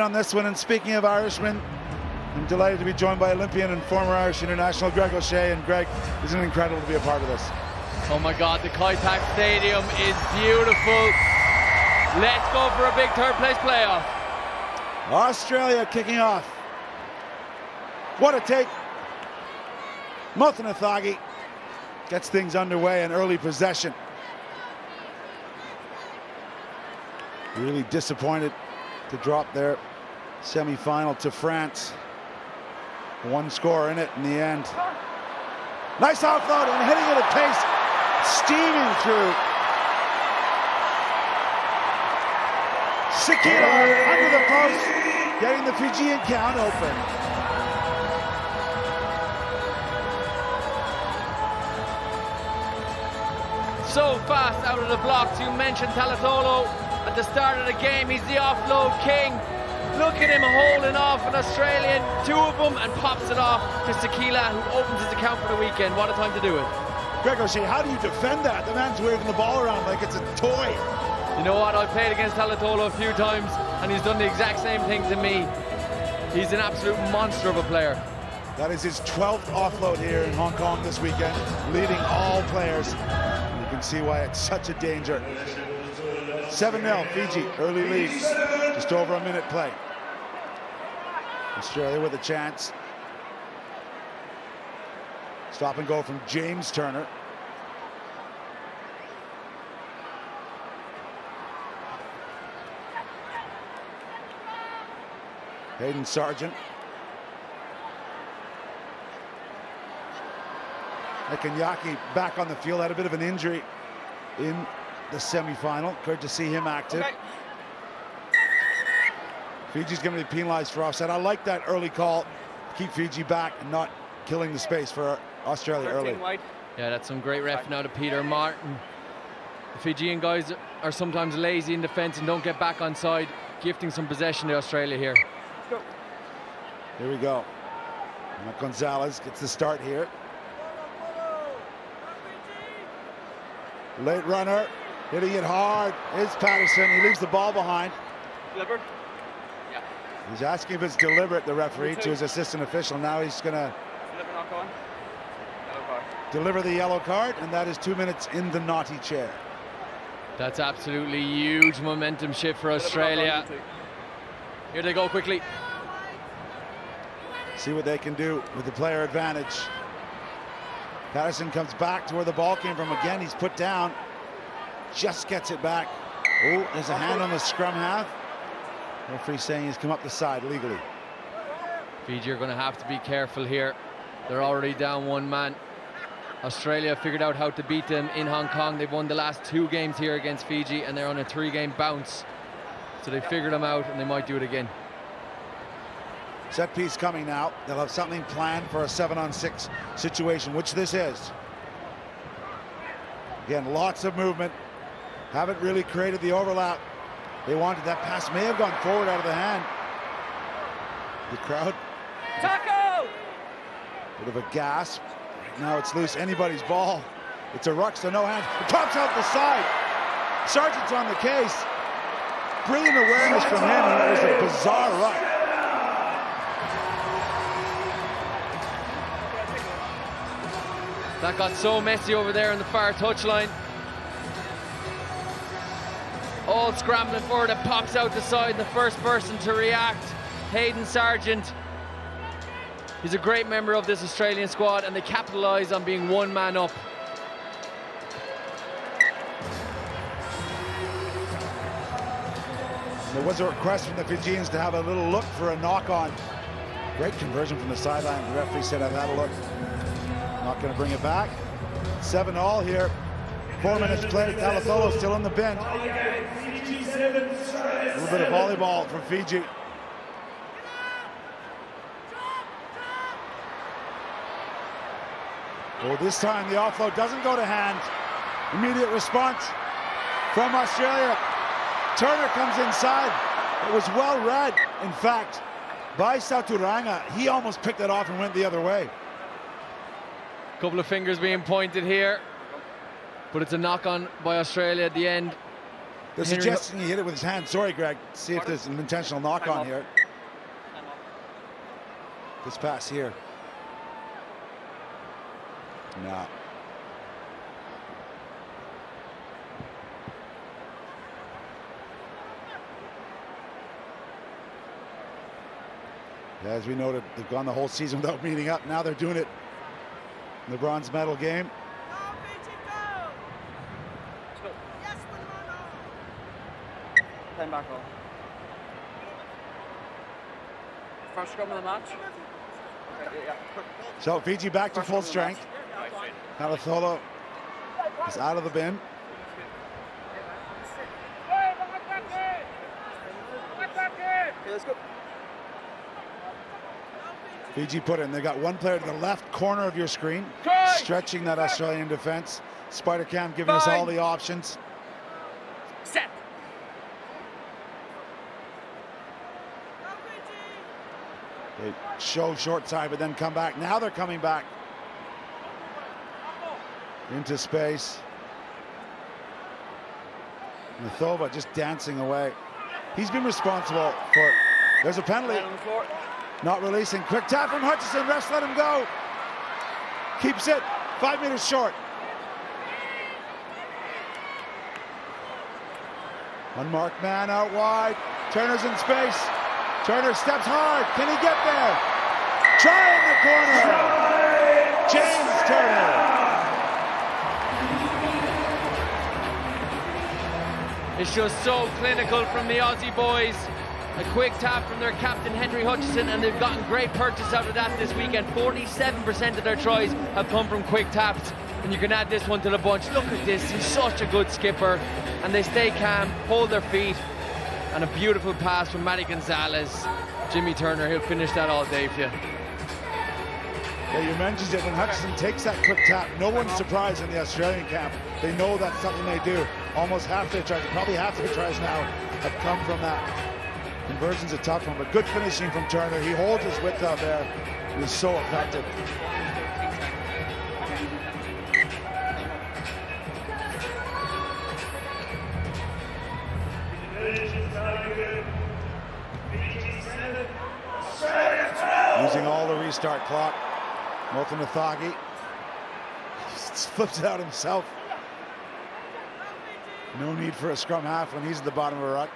bit on this one. And speaking of Irishmen, I'm delighted to be joined by Olympian and former Irish international Greg O'Shea. And Greg, isn't it incredible to be a part of this? Oh my God, the Kaitak Stadium is beautiful. Let's go for a big third place playoff. Australia kicking off. What a take. Mothanatagi gets things underway, an early possession. Really disappointed to drop their semi-final to France. One score in it in the end. Nice offload and hitting it at pace, steaming through. Sikila under the post, getting the Fijian count open. So fast out of the blocks. You mentioned Talatolo at the start of the game. He's the offload king. Look at him holding off an Australian, two of them, and pops it off to Sikila, who opens his account for the weekend. What a time to do it. Greg O'Shea, how do you defend that? The man's waving the ball around like it's a toy. You know what? I've played against Talatolo a few times, and he's done the exact same thing to me. He's an absolute monster of a player. That is his 12th offload here in Hong Kong this weekend, leading all players. You can see why it's such a danger. 7-0 Fiji, early leads, just over a minute play. Australia with a chance. Stop and go from James Turner. Hayden Sargent. Ekanyaki back on the field, had a bit of an injury in the semi-final. Good to see him active. Okay. Fiji's going to be penalized for offside. I like that early call. Keep Fiji back and not killing the space for Australia early. Yeah, that's some great ref now to Peter Martin. The Fijian guys are sometimes lazy in defence and don't get back on side, gifting some possession to Australia here. Here we go. Matt Gonzalez gets the start here. Late runner, hitting it hard, is Patterson. He leaves the ball behind. Delivered? Yeah. He's asking if it's deliberate, the referee, to his assistant official. Now he's going to deliver the yellow card, and that is 2 minutes in the naughty chair. That's absolutely huge momentum shift for Australia. Here they go quickly. See what they can do with the player advantage. Patterson comes back to where the ball came from again. He's put down, just gets it back. Oh, there's a hand on the scrum half. Referee saying he's come up the side legally. Fiji are going to have to be careful here. They're already down one man. Australia figured out how to beat them in Hong Kong. They've won the last 2 games here against Fiji, and they're on a 3-game bounce. So they figured them out, and they might do it again. Set piece coming now. They'll have something planned for a 7-on-6 situation, which this is. Again, lots of movement. Haven't really created the overlap they wanted. That pass may have gone forward out of the hand. The crowd. Taco! Bit of a gasp. Right now it's loose. Anybody's ball. It's a ruck, so no hands. It pops out the side. Sargent's on the case. Brilliant awareness from him. It was a bizarre ruck. That got so messy over there in the far touchline. All scrambling for it. It pops out the side. The first person to react, Hayden Sargent. He's a great member of this Australian squad, and they capitalise on being one man up. There was a request from the Fijians to have a little look for a knock-on. Great conversion from the sideline. The referee said, I've had a look. Not going to bring it back. 7-all here. 4 minutes played. Talatolo still in the bin. A little bit of volleyball from Fiji. Well, this time the offload doesn't go to hand. Immediate response from Australia. Turner comes inside. It was well read, in fact, by Saturanga. He almost picked it off and went the other way. Couple of fingers being pointed here, but it's a knock-on by Australia at the end. They're suggesting he hit it with his hand. Sorry, Greg. See if there's an intentional knock on here. This pass here. No. As we noted, they've gone the whole season without meeting up. Now they're doing it in the bronze medal game. Back on. First scrum of the match. Okay, yeah. So Fiji back to full strength. Calatholo is out of the bin. Okay, let's go. Fiji put in. They got one player to the left corner of your screen, stretching that Australian defense. Spider Cam giving us all the options. Set. They show short side, but then come back. Now they're coming back into space. Mathova just dancing away. He's been responsible for. There's a penalty. Not releasing. Quick tap from Hutchison. Refs let him go. Keeps it 5 meters short. Unmarked man out wide. Turner's in space. Turner steps hard. Can he get there? Try in the corner. James Turner. It's just so clinical from the Aussie boys. A quick tap from their captain Henry Hutchison, and they've gotten great purchase out of that this weekend. 47% of their tries have come from quick taps, and you can add this one to the bunch. Look at this, he's such a good skipper, and they stay calm, hold their feet, and a beautiful pass from Matty Gonzalez. Jimmy Turner, he'll finish that all day for you. Yeah, you mentioned it, when Hutchison takes that quick tap, no one's surprised in the Australian camp. They know that's something they do. Almost half their tries, probably half their tries now, have come from that. Conversion's a tough one, but good finishing from Turner. He holds his width out there. He was so effective. Using all the restart clock. Mothanathagi flips it out himself. No need for a scrum half when he's at the bottom of a ruck.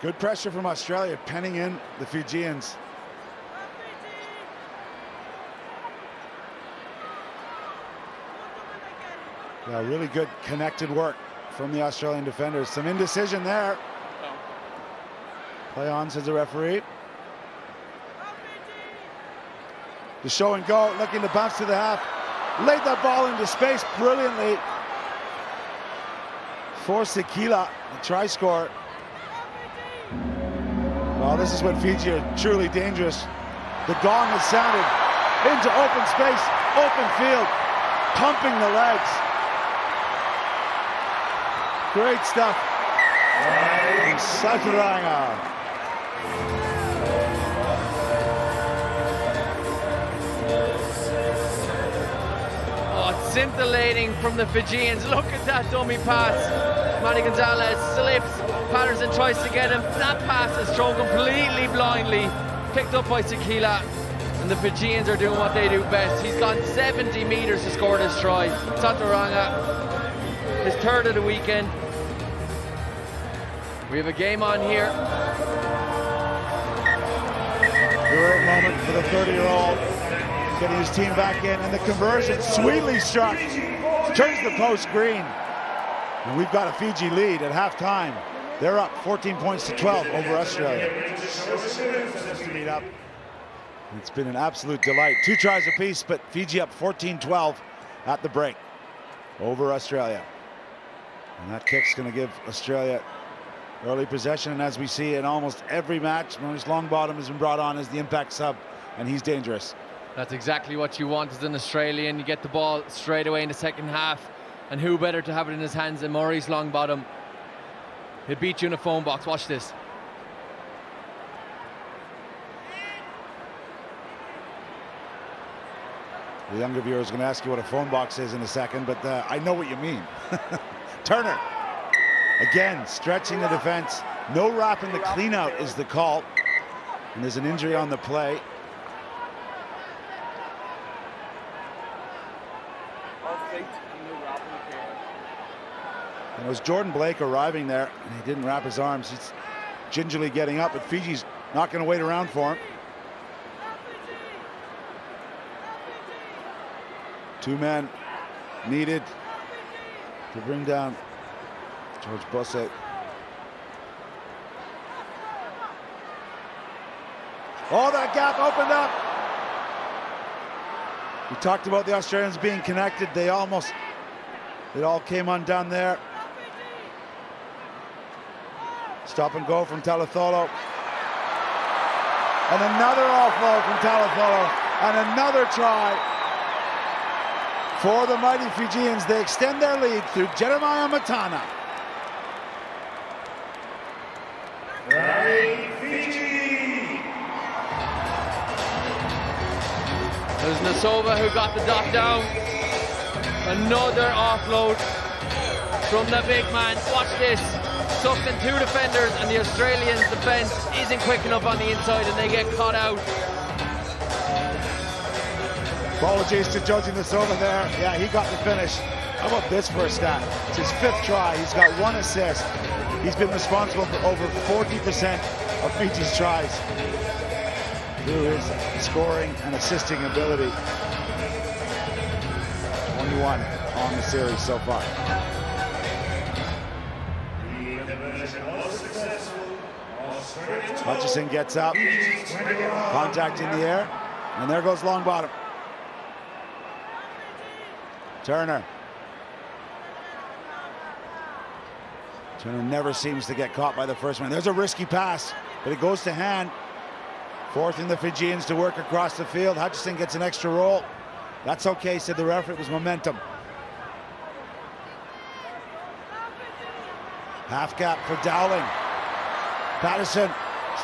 Good pressure from Australia, penning in the Fijians. Yeah, really good connected work from the Australian defenders. Some indecision there. Play on, says the referee. The show and go, looking to bounce to the half. Laid that ball into space brilliantly. For Sekila, the try score. Well, this is when Fiji are truly dangerous. The gong has sounded into open space, open field, pumping the legs. Great stuff. And Saturanga. Oh, it's scintillating from the Fijians. Look at that dummy pass. Matty Gonzalez slips. Patterson tries to get him. That pass is thrown completely blindly. Picked up by Sekila. And the Fijians are doing what they do best. He's gone 70 meters to score this try. Saturanga, his third of the weekend. We have a game on here. Great moment for the 30-year-old. Getting his team back in. And the conversion sweetly struck. Turns the post green. And we've got a Fiji lead at halftime. They're up 14 points to 12 over Australia. It's been an absolute delight. 2 tries apiece, but Fiji up 14-12 at the break over Australia. And that kick's going to give Australia early possession. And as we see in almost every match, Maurice Longbottom has been brought on as the impact sub, and he's dangerous. That's exactly what you want as an Australian. You get the ball straight away in the second half. And who better to have it in his hands than Maurice Longbottom? He'll beat you in a phone box. Watch this. The younger viewer is going to ask you what a phone box is in a second, but I know what you mean. Turner, again, stretching the defense. No wrapping the clean out is the call. And there's an injury on the play. And it was Jordan Blake arriving there, and he didn't wrap his arms. He's gingerly getting up, but Fiji's not going to wait around for him. 2 men needed to bring down George Busse. Oh, that gap opened up. We talked about the Australians being connected. It all came undone there. Stop and go from Talitholo. And another offload from Talitholo. And another try for the mighty Fijians. They extend their lead through Jeremiah Matana. There's Nasova who got the dot down. Another offload from the big man. Watch this. Sucked in 2 defenders, and the Australians' defence isn't quick enough on the inside, and they get caught out. Apologies to judging Nasova there. Yeah, he got the finish. How about this for a stat? It's his 5th try. He's got 1 assist. He's been responsible for over 40% of Fiji's tries through his scoring and assisting ability. 21 on the series so far. Hutchison gets up, contact in the air, and there goes Longbottom. Turner never seems to get caught by the first man. There's a risky pass, but it goes to hand, forcing the Fijians to work across the field. Hutchison gets an extra roll. That's okay, said the referee. It was momentum. Half gap for Dowling. Patterson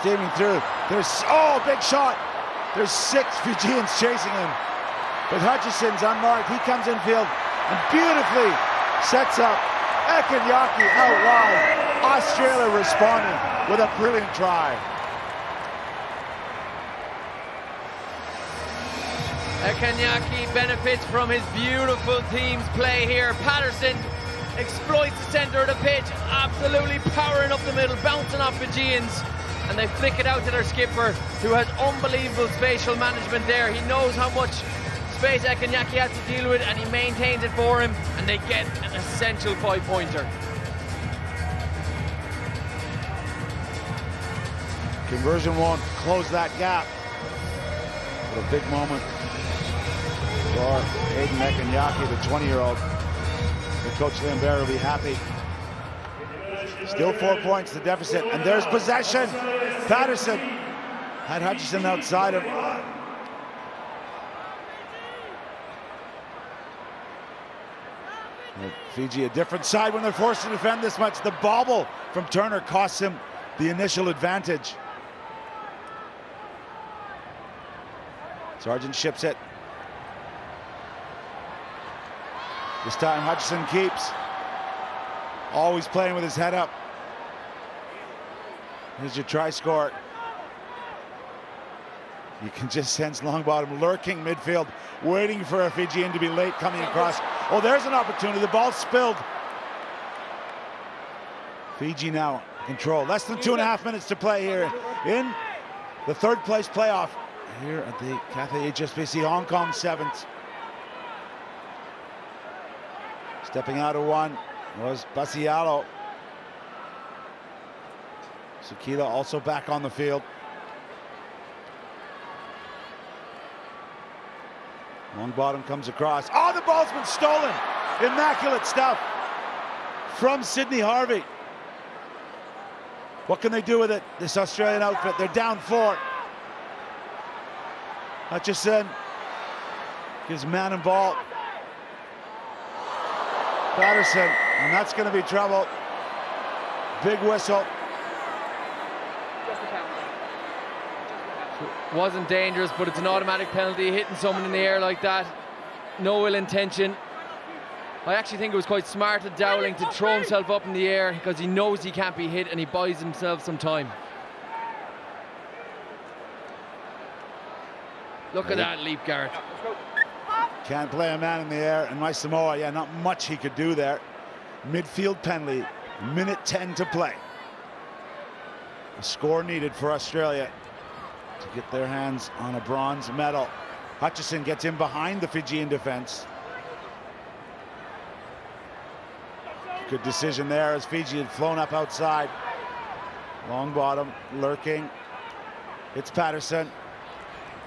steaming through. Big shot. There's 6 Fijians chasing him. But Hutchison's unmarked. He comes infield and beautifully sets up Ekenyaki out wide. Australia responding with a brilliant try. Ekenyaki benefits from his beautiful team's play here. Patterson exploits the centre of the pitch, absolutely powering up the middle, bouncing off Fijians, and they flick it out to their skipper, who has unbelievable spatial management there. He knows how much space Ekenyaki has to deal with, and he maintains it for him, and they get an essential 5-pointer. Conversion won't close that gap. What a big moment for Aiden Ekenyaki, the 20-year-old. The coach Lambert will be happy. Still 4 points, the deficit, and there's possession. Patterson had Hutchison outside him. Fiji a different side when they're forced to defend this much. The bobble from Turner costs him the initial advantage. Sargent ships it. This time Hutchison keeps. Always playing with his head up. Here's your try score. You can just sense Longbottom lurking midfield, waiting for a Fijian to be late coming across. Oh, there's an opportunity. The ball spilled. Fiji now control. Less than 2.5 minutes to play here in the 3rd place playoff here at the Cathay HSBC Hong Kong 7th. Stepping out of one was Basialo. Sakila also back on the field. Longbottom comes across. Oh, the ball's been stolen. Immaculate stuff from Sidney Harvey. What can they do with it, this Australian outfit? They're down 4. Hutchison gives man and ball. Patterson, and that's going to be trouble. Big whistle. Wasn't dangerous, but it's an automatic penalty. Hitting someone in the air like that no ill intention. I actually think it was quite smart of Dowling to throw himself up in the air because he knows he can't be hit and he buys himself some time. Look at that leap, Gareth. Can't play a man in the air, and my Samoa, yeah, not much he could do there. Midfield penalty, minute 10 to play. A score needed for Australia to get their hands on a bronze medal. Hutchison gets in behind the Fijian defense. Good decision there as Fiji had flown up outside. Long bottom, lurking. It's Patterson,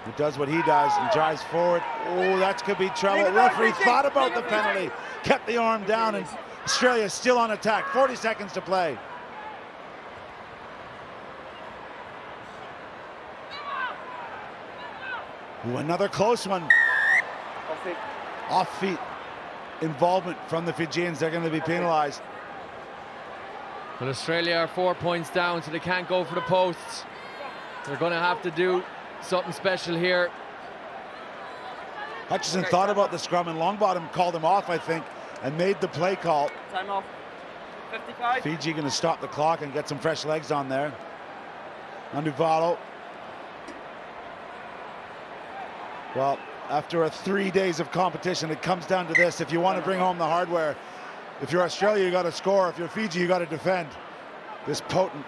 who does what he does and drives forward. Oh, that could be trouble. Referee thought about the penalty, kept the arm down, and Australia still on attack. 40 seconds to play. Ooh, another close one. Off feet involvement from the Fijians. They're going to be penalized. Well, Australia are 4 points down, so they can't go for the posts. They're going to have to do something special here. Hutchison thought about the scrum, and Longbottom called him off, I think, and made the play call. Time off. 55. Fiji going to stop the clock and get some fresh legs on there. Nanduvalo. Well, after 3 days of competition, it comes down to this. If you want to bring home the hardware, if you're Australia, you got to score. If you're Fiji, you got to defend. This potent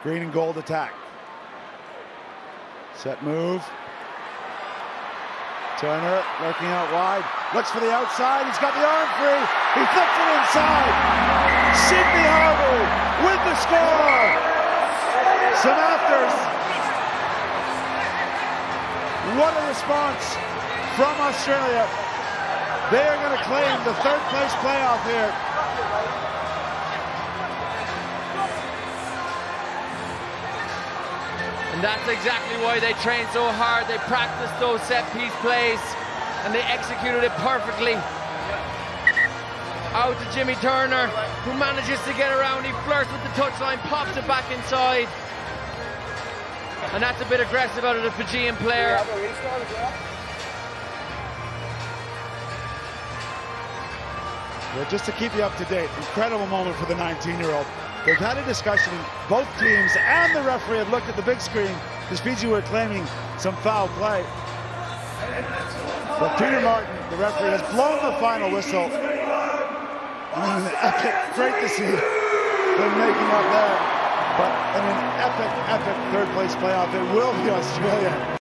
green and gold attack. Set move. Turner lurking out wide. Looks for the outside. He's got the arm free. He flips it inside. Sidney Harvey with the score. Some afters. What a response from Australia. They are going to claim the third place playoff here. And that's exactly why they trained so hard. They practiced those set-piece plays and they executed it perfectly. Out to Jimmy Turner, who manages to get around. He flirts with the touchline, pops it back inside. And that's a bit aggressive out of the Fijian player. Well, just to keep you up to date, incredible moment for the 19-year-old. They've had a discussion, both teams and the referee have looked at the big screen because Fiji were claiming some foul play. But Peter Martin, the referee, has blown the final whistle. Epic, great to see them making up there. But in an epic, epic third place playoff, it will be Australia.